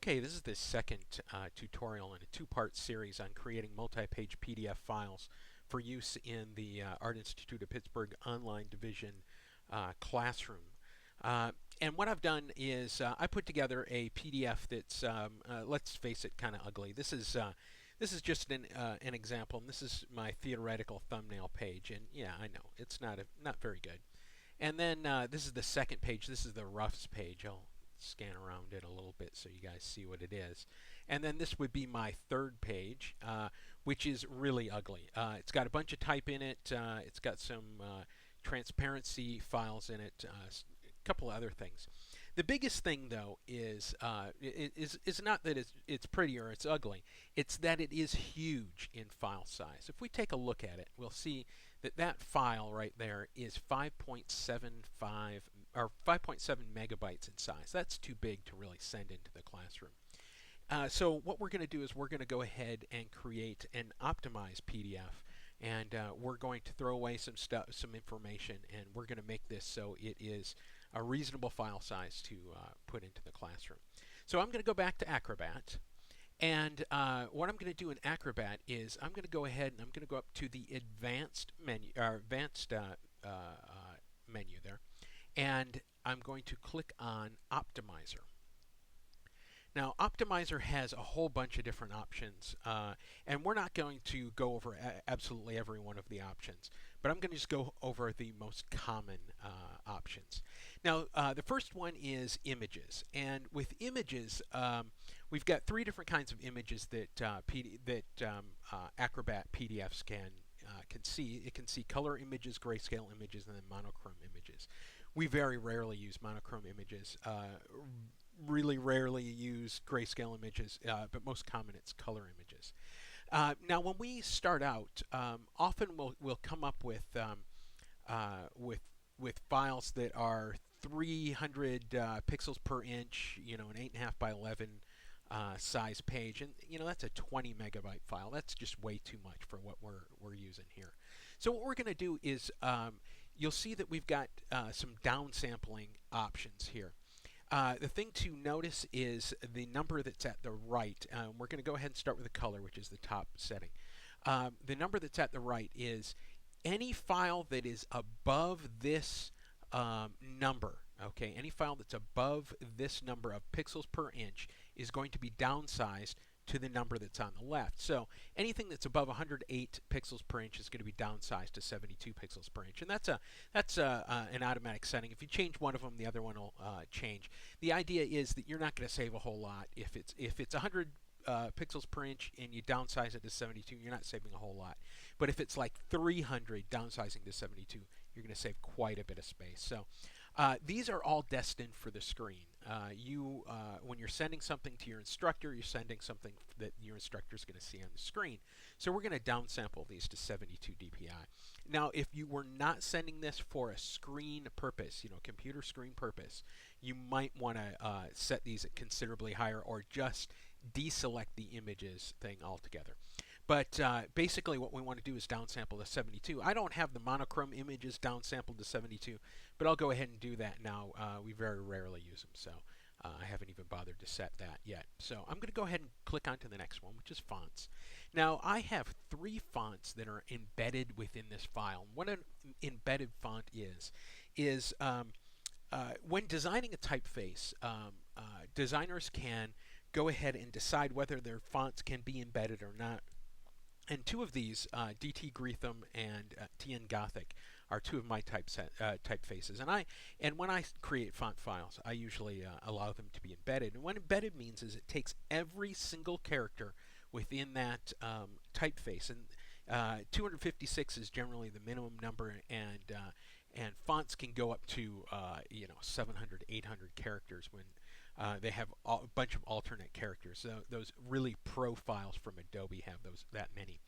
Okay, this is the second tutorial in a two-part series on creating multi-page PDF files for use in the Art Institute of Pittsburgh Online Division classroom. And what I've done is I put together a PDF that's, let's face it, kind of ugly. This is just an example, and this is my theoretical thumbnail page. And yeah, I know it's not very good. And then this is the second page. This is the roughs page. I'll scan around it a little bit so you guys see what it is. And then this would be my third page, which is really ugly. It's got a bunch of type in it. It's got some transparency files in it, a couple of other things. The biggest thing, though, is not that it's pretty or it's ugly. It's that it is huge in file size. If we take a look at it, we'll see that that file right there is 5.75 or 5.7 megabytes in size. That's too big to really send into the classroom. So what we're going to do is we're going to go ahead and create an optimized PDF, and we're going to throw away some information, and we're going to make this so it is a reasonable file size to put into the classroom. So I'm going to go back to Acrobat, and what I'm going to do in Acrobat is I'm going to go ahead and I'm going to go up to the advanced menu, menu there, and I'm going to click on Optimizer. Now, Optimizer has a whole bunch of different options, and we're not going to go over absolutely every one of the options, but I'm going to just go over the most common options. Now, the first one is images, and with images, we've got three different kinds of images that Acrobat PDFs can see. It can see color images, grayscale images, and then monochrome images. We very rarely use monochrome images. Really rarely use grayscale images, but most common it's color images. Now, when we start out, often we'll come up with files that are 300 pixels per inch, an 8.5 by 11 size page, and that's a 20 megabyte file. That's just way too much for what we're using here. So what we're going to do is you'll see that we've got some downsampling options here. The thing to notice is the number that's at the right. We're going to go ahead and start with the color, which is the top setting. The number that's at the right is any file that is above this number. Okay, any file that's above this number of pixels per inch is going to be downsized to the number that's on the left. So anything that's above 108 pixels per inch is going to be downsized to 72 pixels per inch, and that's an automatic setting. If you change one of them, the other one will change. The idea is that you're not going to save a whole lot. If it's 100 pixels per inch and you downsize it to 72, you're not saving a whole lot. But if it's like 300 downsizing to 72, you're going to save quite a bit of space. So these are all destined for the screen. When you're sending something to your instructor, you're sending something that your instructor is going to see on the screen. So we're going to downsample these to 72 dpi. Now, if you were not sending this for a screen purpose, computer screen purpose, you might want to set these at considerably higher, or just deselect the images thing altogether. But basically what we want to do is downsample to 72. I don't have the monochrome images downsampled to 72, but I'll go ahead and do that now. We very rarely use them, so I haven't even bothered to set that yet. So I'm going to go ahead and click on to the next one, which is fonts. Now, I have three fonts that are embedded within this file. What an embedded font is when designing a typeface, designers can go ahead and decide whether their fonts can be embedded or not. And two of these, DT Greetham and TN Gothic, are two of my typefaces. And when I create font files, I usually allow them to be embedded. And what embedded means is it takes every single character within that typeface. And 256 is generally the minimum number, and fonts can go up to 700, 800 characters when they have a bunch of alternate characters. So those really pro files from Adobe have that many.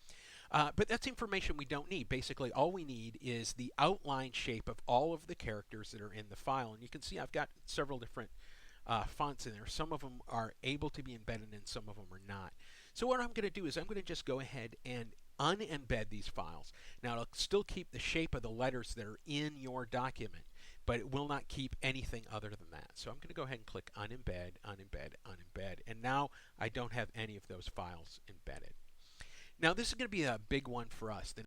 But that's information we don't need. Basically, all we need is the outline shape of all of the characters that are in the file. And you can see I've got several different fonts in there. Some of them are able to be embedded and some of them are not. So what I'm going to do is I'm going to just go ahead and unembed these files. Now, it'll still keep the shape of the letters that are in your document, but it will not keep anything other than that. So I'm going to go ahead and click unembed, unembed, unembed, and now I don't have any of those files embedded. Now this is going to be a big one for us. The